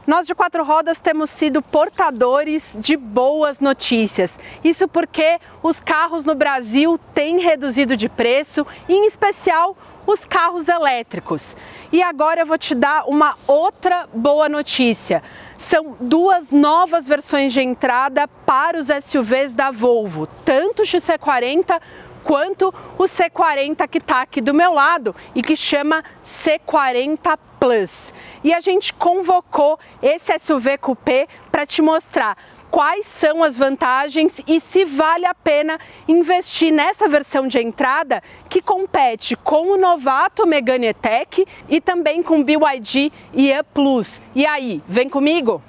Nós de Quatro Rodas temos sido portadores de boas notícias. Isso porque os carros no Brasil têm reduzido de preço, em especial os carros elétricos. E agora eu vou te dar uma outra boa notícia. São duas novas versões de entrada para os SUVs da Volvo, tanto o XC40 quanto o C40 que está aqui do meu lado e que chama C40 Plus. E a gente convocou esse SUV Coupé para te mostrar quais são as vantagens e se vale a pena investir nessa versão de entrada que compete com o novato Megane E-Tech e também com o BYD e Plus. E aí, vem comigo?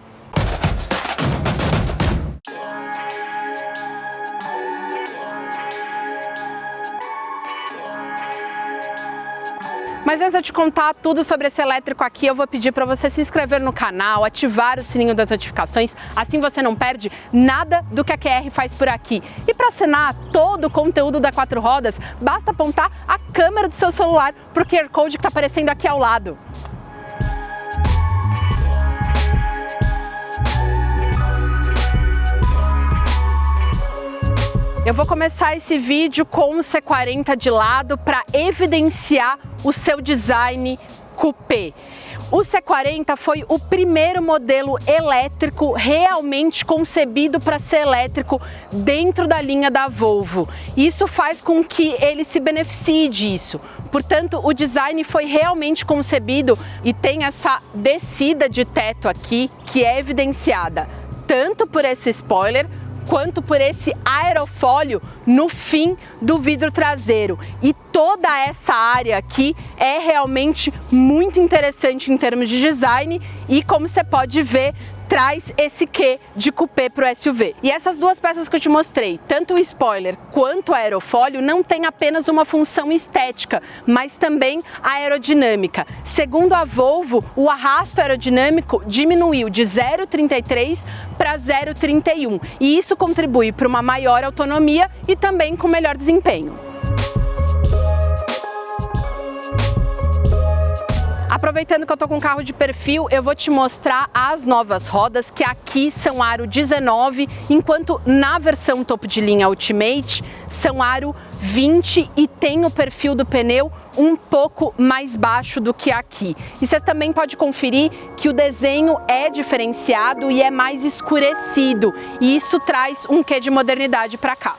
Mas antes de eu te contar tudo sobre esse elétrico aqui, eu vou pedir para você se inscrever no canal, ativar o sininho das notificações, assim você não perde nada do que a QR faz por aqui. E para assinar todo o conteúdo da Quatro Rodas, basta apontar a câmera do seu celular para o QR Code que está aparecendo aqui ao lado. Eu vou começar esse vídeo com o C40 de lado para evidenciar o seu design coupé. O C40 foi o primeiro modelo elétrico realmente concebido para ser elétrico dentro da linha da Volvo. Isso faz com que ele se beneficie disso. Portanto, o design foi realmente concebido e tem essa descida de teto aqui que é evidenciada tanto por esse spoiler quanto por esse aerofólio no fim do vidro traseiro. E toda essa área aqui é realmente muito interessante em termos de design e, como você pode ver, traz esse quê de coupé para o SUV. E essas duas peças que eu te mostrei, tanto o spoiler quanto o aerofólio, não tem apenas uma função estética, mas também aerodinâmica. Segundo a Volvo, o arrasto aerodinâmico diminuiu de 0,33 para 0,31 e isso contribui para uma maior autonomia e também com melhor desempenho. Aproveitando que eu tô com um carro de perfil, eu vou te mostrar as novas rodas que aqui são aro 19, enquanto na versão topo de linha Ultimate são aro 20 e tem o perfil do pneu um pouco mais baixo do que aqui. E você também pode conferir que o desenho é diferenciado e é mais escurecido, e isso traz um quê de modernidade para cá.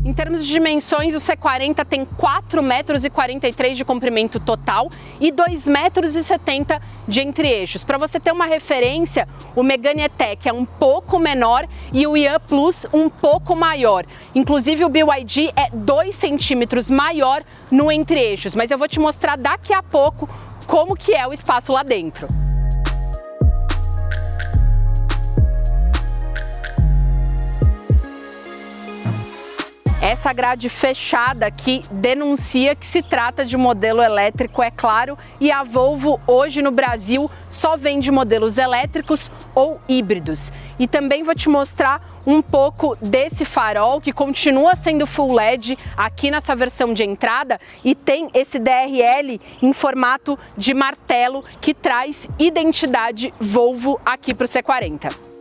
Em termos de dimensões, o C40 tem 4,43 m de comprimento total e 2,70 m de entre-eixos. Para você ter uma referência, o Megane E-Tech é um pouco menor e o Plus um pouco maior. Inclusive o BYD é 2 centímetros maior no entre-eixos, mas eu vou te mostrar daqui a pouco como que é o espaço lá dentro. Essa grade fechada aqui denuncia que se trata de modelo elétrico, é claro, e a Volvo hoje no Brasil só vende modelos elétricos ou híbridos. E também vou te mostrar um pouco desse farol que continua sendo full LED aqui nessa versão de entrada e tem esse DRL em formato de martelo que traz identidade Volvo aqui para o C40.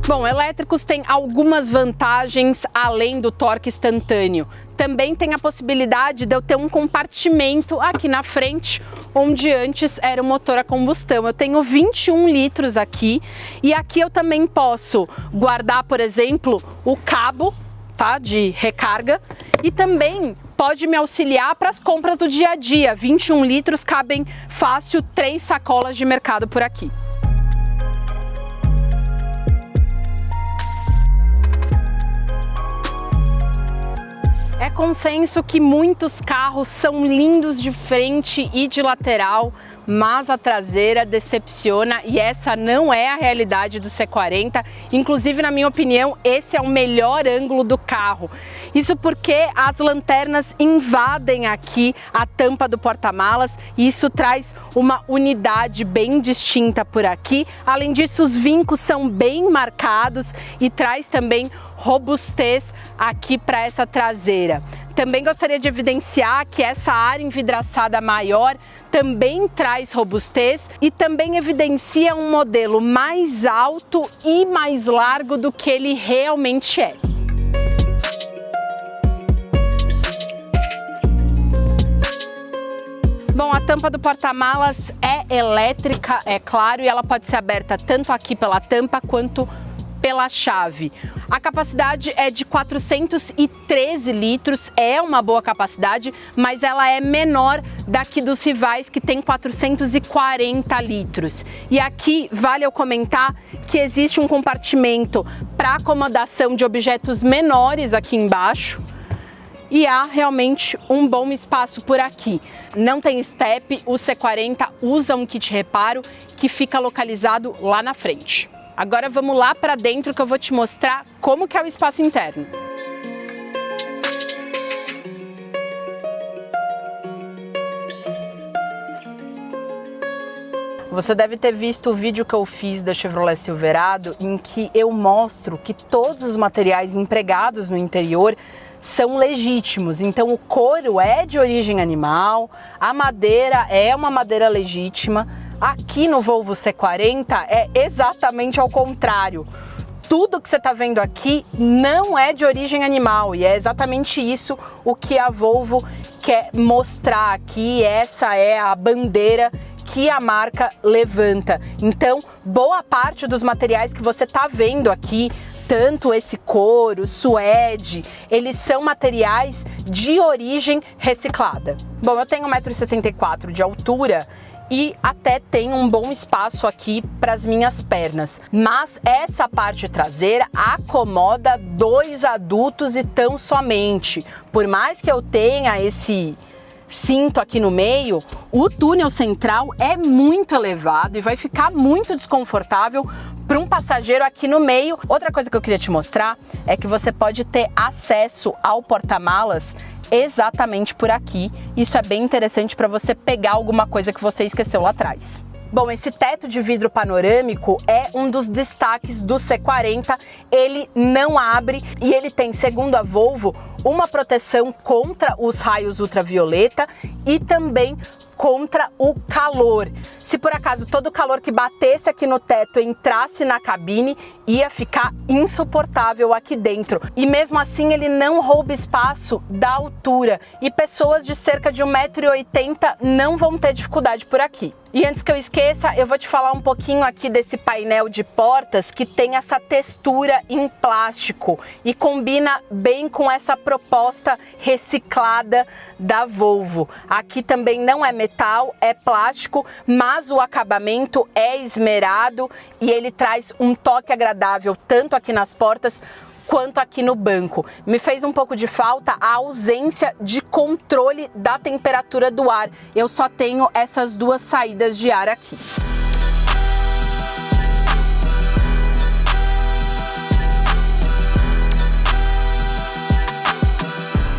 Bom, elétricos têm algumas vantagens além do torque instantâneo. Também tem a possibilidade de eu ter um compartimento aqui na frente, onde antes era o motor a combustão. Eu tenho 21 litros aqui e aqui eu também posso guardar, por exemplo, o cabo, tá, de recarga e também pode me auxiliar para as compras do dia a dia. 21 litros cabem fácil 3 sacolas de mercado por aqui. consenso que muitos carros são lindos de frente e de lateral, mas a traseira decepciona e essa não é a realidade do C40. Inclusive, na minha opinião, esse é o melhor ângulo do carro. Isso porque as lanternas invadem aqui a tampa do porta-malas e isso traz uma unidade bem distinta por aqui. Além disso, os vincos são bem marcados e traz também robustez aqui para essa traseira. Também gostaria de evidenciar que essa área envidraçada maior também traz robustez e também evidencia um modelo mais alto e mais largo do que ele realmente é. Bom, a tampa do porta-malas é elétrica, é claro, e ela pode ser aberta tanto aqui pela tampa quanto pela chave. A capacidade é de 413 litros, é uma boa capacidade, mas ela é menor daqui dos rivais que tem 440 litros. E aqui vale eu comentar que existe um compartimento para acomodação de objetos menores aqui embaixo. E há realmente um bom espaço por aqui. Não tem step, o C40 usa um kit reparo que fica localizado lá na frente. Agora vamos lá para dentro que eu vou te mostrar como que é o espaço interno. Você deve ter visto o vídeo que eu fiz da Chevrolet Silverado, em que eu mostro que todos os materiais empregados no interior são legítimos. Então o couro é de origem animal, a madeira é uma madeira legítima. Aqui no Volvo C40 é exatamente ao contrário. Tudo que você está vendo aqui não é de origem animal e é exatamente isso o que a Volvo quer mostrar aqui. Essa é a bandeira que a marca levanta. Então, boa parte dos materiais que você está vendo aqui, tanto esse couro, suede, eles são materiais de origem reciclada. Bom, eu tenho 1,74 m de altura e até tem um bom espaço aqui para as minhas pernas. Mas essa parte traseira acomoda 2 adultos e tão somente. Por mais que eu tenha esse cinto aqui no meio, o túnel central é muito elevado e vai ficar muito desconfortável para um passageiro aqui no meio. Outra coisa que eu queria te mostrar é que você pode ter acesso ao porta-malas exatamente por aqui. Isso é bem interessante para você pegar alguma coisa que você esqueceu lá atrás. Bom, esse teto de vidro panorâmico é um dos destaques do C40. Ele não abre e ele tem, segundo a Volvo, uma proteção contra os raios ultravioleta e também contra o calor. Se por acaso todo o calor que batesse aqui no teto entrasse na cabine, ia ficar insuportável aqui dentro. E mesmo assim ele não rouba espaço da altura e pessoas de cerca de 1,80 m não vão ter dificuldade por aqui. E antes que eu esqueça, eu vou te falar um pouquinho aqui desse painel de portas que tem essa textura em plástico e combina bem com essa proposta reciclada da Volvo. Aqui também não é metal, é plástico, mas o acabamento é esmerado e ele traz um toque agradável tanto aqui nas portas quanto aqui no banco. Me fez um pouco de falta a ausência de controle da temperatura do ar. Eu só tenho essas 2 saídas de ar aqui.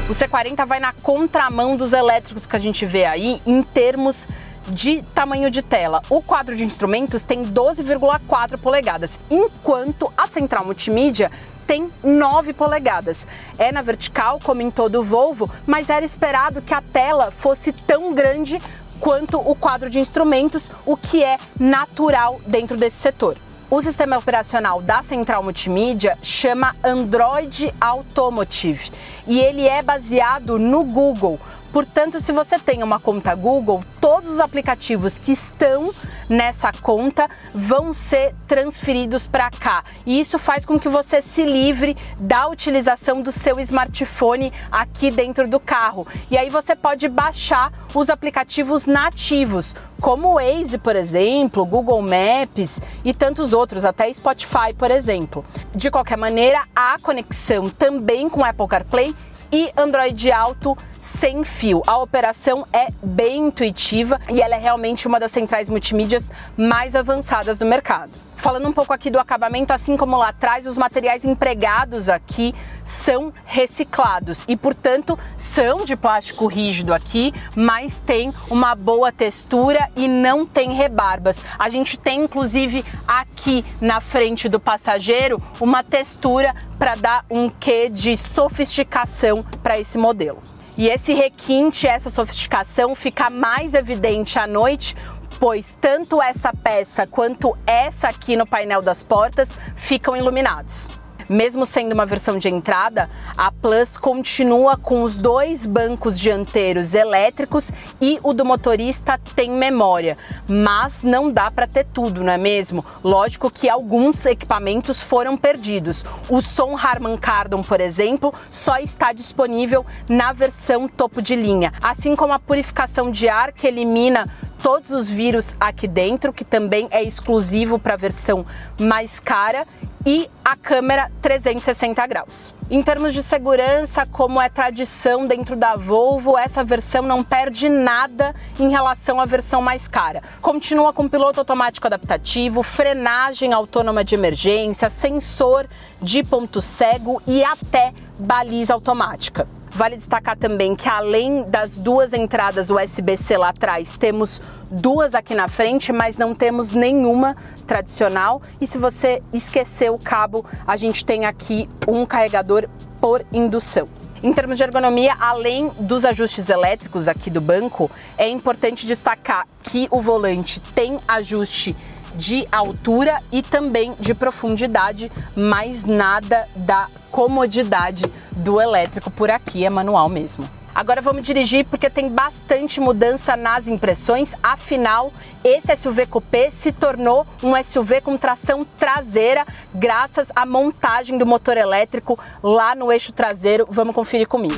O C40 vai na contramão dos elétricos que a gente vê aí em termos de tamanho de tela. O quadro de instrumentos tem 12,4 polegadas, enquanto a central multimídia tem 9 polegadas. É na vertical, como em todo o Volvo, mas era esperado que a tela fosse tão grande quanto o quadro de instrumentos, o que é natural dentro desse setor. O sistema operacional da central multimídia chama Android Automotive e ele é baseado no Google. Portanto, se você tem uma conta Google, todos os aplicativos que estão nessa conta vão ser transferidos para cá. E isso faz com que você se livre da utilização do seu smartphone aqui dentro do carro. E aí você pode baixar os aplicativos nativos, como o Waze, por exemplo, Google Maps e tantos outros, até Spotify, por exemplo. De qualquer maneira, há conexão também com Apple CarPlay e Android Auto sem fio. A operação é bem intuitiva e ela é realmente uma das centrais multimídias mais avançadas do mercado. Falando um pouco aqui do acabamento, assim como lá atrás, os materiais empregados aqui são reciclados e, portanto, são de plástico rígido aqui, mas tem uma boa textura e não tem rebarbas. A gente tem, inclusive, aqui na frente do passageiro, uma textura para dar um quê de sofisticação para esse modelo. E esse requinte, essa sofisticação fica mais evidente à noite, pois tanto essa peça quanto essa aqui no painel das portas ficam iluminados. Mesmo sendo uma versão de entrada, a Plus continua com os 2 bancos dianteiros elétricos e o do motorista tem memória, mas não dá para ter tudo, não é mesmo? Lógico que alguns equipamentos foram perdidos. O som Harman Kardon, por exemplo, só está disponível na versão topo de linha, assim como a purificação de ar que elimina todos os vírus aqui dentro, que também é exclusivo para a versão mais cara, e a câmera 360 graus. Em termos de segurança, como é tradição dentro da Volvo, essa versão não perde nada em relação à versão mais cara. Continua com piloto automático adaptativo, frenagem autônoma de emergência, sensor de ponto cego e até baliza automática. Vale destacar também que além das 2 entradas USB-C lá atrás, temos 2 aqui na frente, mas não temos nenhuma tradicional. E se você esquecer o cabo, a gente tem aqui um carregador por indução. Em termos de ergonomia, além dos ajustes elétricos aqui do banco, é importante destacar que o volante tem ajuste de altura e também de profundidade, mas nada da comodidade do elétrico por aqui, é manual mesmo. Agora vamos dirigir porque tem bastante mudança nas impressões, afinal esse SUV Coupé se tornou um SUV com tração traseira graças à montagem do motor elétrico lá no eixo traseiro. Vamos conferir comigo.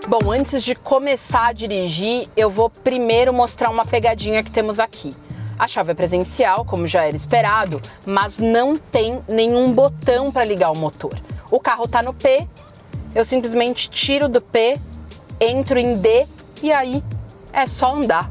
Bom, antes de começar a dirigir, eu vou primeiro mostrar uma pegadinha que temos aqui. A chave é presencial, como já era esperado, mas não tem nenhum botão para ligar o motor. O carro está no P, eu simplesmente tiro do P, entro em D e aí é só andar.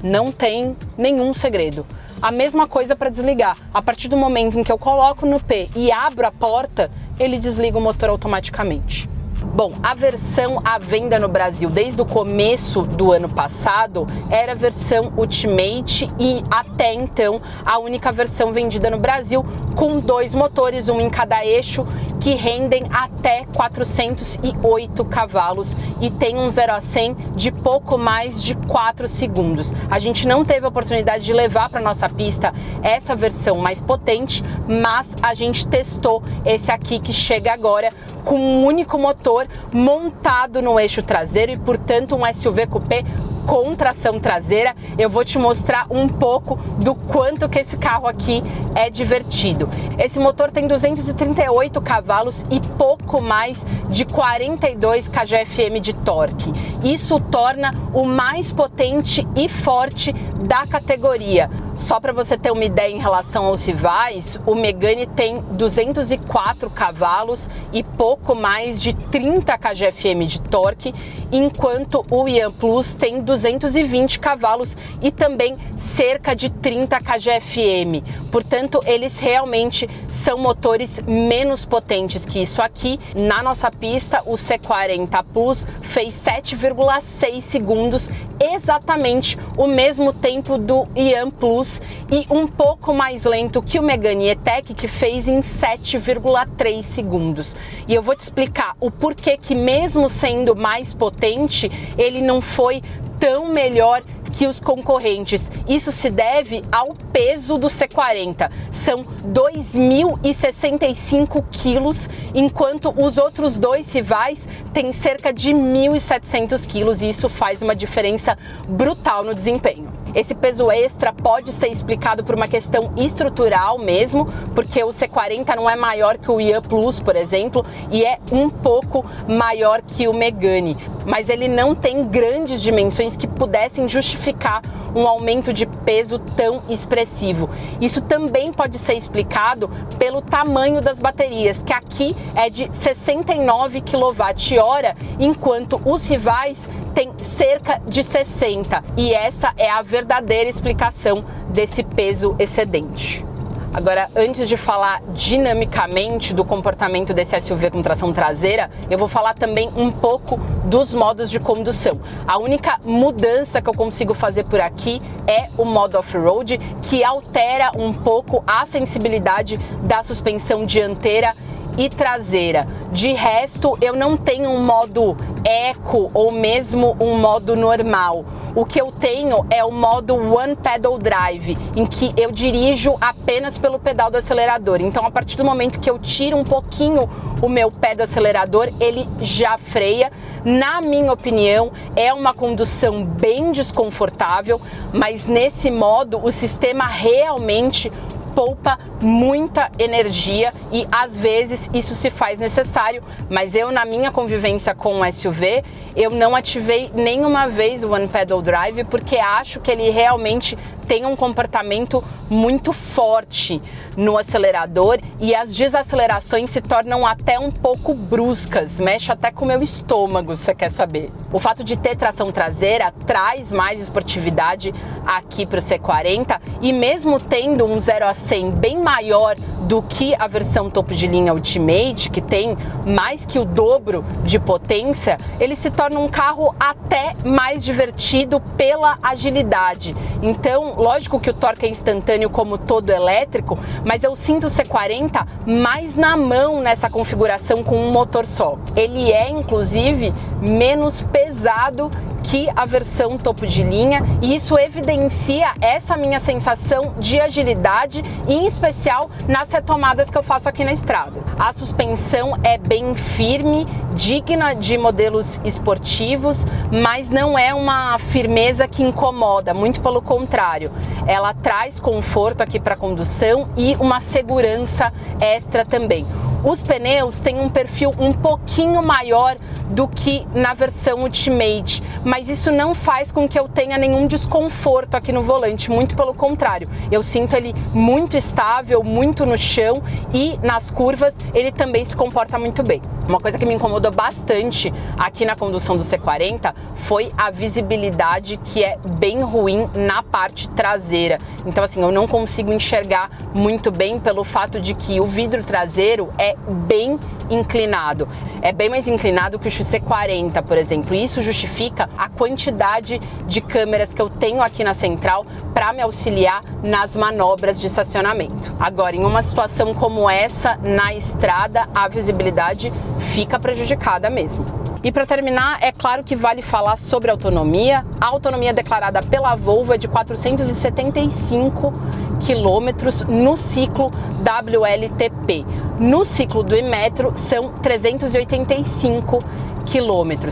Não tem nenhum segredo. A mesma coisa para desligar. A partir do momento em que eu coloco no P e abro a porta, ele desliga o motor automaticamente. Bom, a versão à venda no Brasil desde o começo do ano passado era a versão Ultimate e até então a única versão vendida no Brasil com 2 motores, um em cada eixo, que rendem até 408 cavalos e tem um 0 a 100 de pouco mais de 4 segundos. A gente não teve a oportunidade de levar para nossa pista essa versão mais potente, mas a gente testou esse aqui que chega agora com um único motor montado no eixo traseiro e, portanto, um SUV Coupé com tração traseira. Eu vou te mostrar um pouco do quanto que esse carro aqui é divertido. Esse motor tem 238 cavalos e pouco mais de 42 kgfm de torque. Isso torna o mais potente e forte da categoria. Só para você ter uma ideia em relação aos rivais, o Megane tem 204 cavalos e pouco mais de 30 kgfm de torque, enquanto o Ian Plus tem 220 cavalos e também cerca de 30 kgfm. Portanto, eles realmente são motores menos potentes que isso aqui. Na nossa pista, o C40 Plus fez 7,6 segundos, exatamente o mesmo tempo do Ian Plus e um pouco mais lento que o Megane E-Tech, que fez em 7,3 segundos. E eu vou te explicar o porquê que, mesmo sendo mais potente, ele não foi tão melhor que os concorrentes. Isso se deve ao peso do C40. São 2.065 quilos, enquanto os outros 2 rivais têm cerca de 1.700 quilos, e isso faz uma diferença brutal no desempenho. Esse peso extra pode ser explicado por uma questão estrutural mesmo, porque o C40 não é maior que o Ian Plus, por exemplo, e é um pouco maior que o Megane, mas ele não tem grandes dimensões que pudessem justificar um aumento de peso tão expressivo. Isso também pode ser explicado pelo tamanho das baterias, que aqui é de 69 kWh, enquanto os rivais têm cerca de 60. E essa é a verdadeira explicação desse peso excedente. Agora, antes de falar dinamicamente do comportamento desse SUV com tração traseira, eu vou falar também um pouco dos modos de condução. A única mudança que eu consigo fazer por aqui é o modo off-road, que altera um pouco a sensibilidade da suspensão dianteira e traseira. De resto, eu não tenho um modo eco ou mesmo um modo normal. O que eu tenho é o modo One Pedal Drive, em que eu dirijo apenas pelo pedal do acelerador. Então, a partir do momento que eu tiro um pouquinho o meu pé do acelerador, ele já freia. Na minha opinião, é uma condução bem desconfortável, mas nesse modo o sistema realmente poupa muita energia e às vezes isso se faz necessário, mas eu, na minha convivência com o SUV, eu não ativei nenhuma vez o One Pedal Drive porque acho que ele realmente tem um comportamento muito forte no acelerador e as desacelerações se tornam até um pouco bruscas, mexe até com o meu estômago, se você quer saber. O fato de ter tração traseira traz mais esportividade aqui para o C40 e mesmo tendo um 0 a 100 bem maior do que a versão topo de linha Ultimate, que tem mais que o dobro de potência, ele se torna um carro até mais divertido pela agilidade. Então, lógico que o torque é instantâneo como todo elétrico, mas eu sinto o C40 mais na mão nessa configuração com um motor só. Ele é, inclusive, menos pesado que a versão topo de linha e isso evidencia essa minha sensação de agilidade, em especial nas retomadas que eu faço aqui na estrada. A suspensão é bem firme, digna de modelos esportivos, mas não é uma firmeza que incomoda, muito pelo contrário. Ela traz conforto aqui para a condução e uma segurança extra também. Os pneus têm um perfil um pouquinho maior do que na versão Ultimate, mas isso não faz com que eu tenha nenhum desconforto aqui no volante, muito pelo contrário. Eu sinto ele muito estável, muito no chão e nas curvas ele também se comporta muito bem. Uma coisa que me incomodou bastante aqui na condução do C40 foi a visibilidade, que é bem ruim na parte traseira. Então assim, eu não consigo enxergar muito bem pelo fato de que o vidro traseiro é bem inclinado. É bem mais inclinado que o C40, por exemplo. E isso justifica a quantidade de câmeras que eu tenho aqui na central para me auxiliar nas manobras de estacionamento. Agora, em uma situação como essa, na estrada, a visibilidade fica prejudicada mesmo. E para terminar, é claro que vale falar sobre autonomia. A autonomia declarada pela Volvo é de 475 km no ciclo WLTP. No ciclo do Inmetro são 385 km.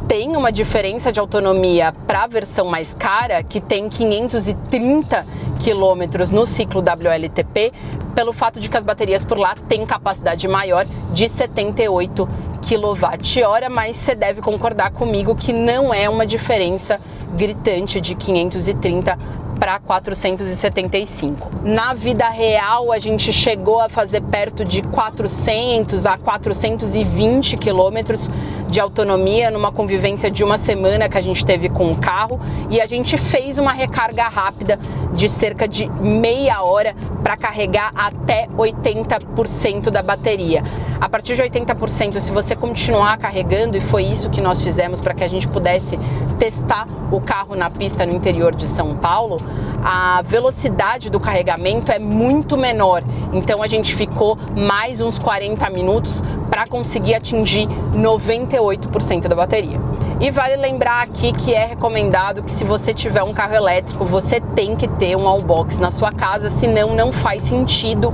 Tem uma diferença de autonomia para a versão mais cara, que tem 530 km no ciclo WLTP, pelo fato de que as baterias por lá têm capacidade maior de 78 kWh, mas você deve concordar comigo que não é uma diferença gritante de 530 para 475. Na vida real, a gente chegou a fazer perto de 400 a 420 quilômetros de autonomia numa convivência de uma semana que a gente teve com o carro, e a gente fez uma recarga rápida de cerca de meia hora para carregar até 80% da bateria. A partir de 80%, se você continuar carregando, e foi isso que nós fizemos para que a gente pudesse testar o carro na pista no interior de São Paulo, a velocidade do carregamento é muito menor. Então a gente ficou mais uns 40 minutos para conseguir atingir 98% da bateria. E vale lembrar aqui que é recomendado que, se você tiver um carro elétrico, você tem que ter um wallbox na sua casa, senão não faz sentido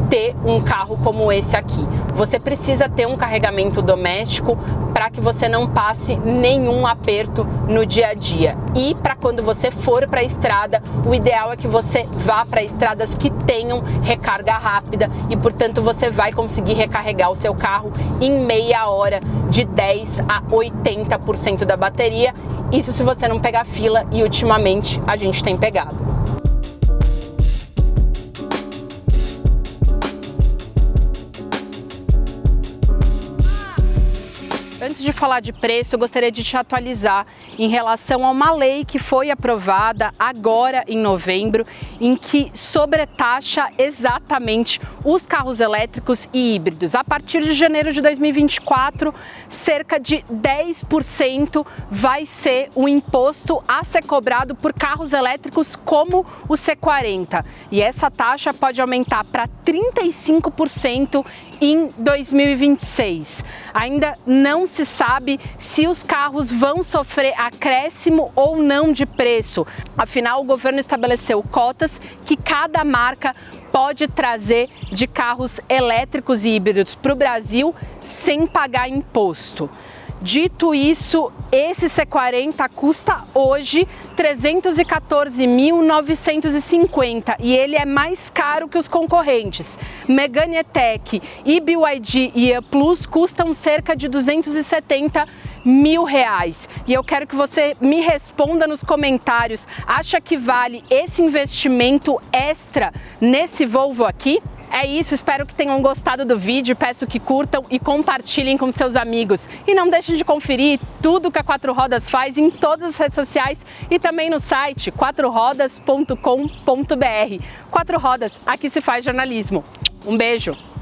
ter um carro como esse aqui. Você precisa ter um carregamento doméstico para que você não passe nenhum aperto no dia a dia. E para quando você for para a estrada, o ideal é que você vá para estradas que tenham recarga rápida e, portanto, você vai conseguir recarregar o seu carro em meia hora, de 10 a 80% da bateria. Isso se você não pegar fila, e ultimamente a gente tem pegado. Antes de falar de preço, eu gostaria de te atualizar em relação a uma lei que foi aprovada agora em novembro, em que sobretaxa exatamente os carros elétricos e híbridos. A partir de janeiro de 2024, cerca de 10% vai ser o imposto a ser cobrado por carros elétricos como o C40. E essa taxa pode aumentar para 35% em 2026. Ainda não se sabe se os carros vão sofrer acréscimo ou não de preço. Afinal, o governo estabeleceu cotas que cada marca pode trazer de carros elétricos e híbridos para o Brasil sem pagar imposto. Dito isso, esse C40 custa hoje R$ 314.950 e ele é mais caro que os concorrentes. Megane E-Tech e BYD e E-Plus custam cerca de R$ 270 mil. E eu quero que você me responda nos comentários, acha que vale esse investimento extra nesse Volvo aqui? É isso, espero que tenham gostado do vídeo, peço que curtam e compartilhem com seus amigos. E não deixem de conferir tudo que a Quatro Rodas faz em todas as redes sociais e também no site quatrorodas.com.br. Quatro Rodas, aqui se faz jornalismo. Um beijo!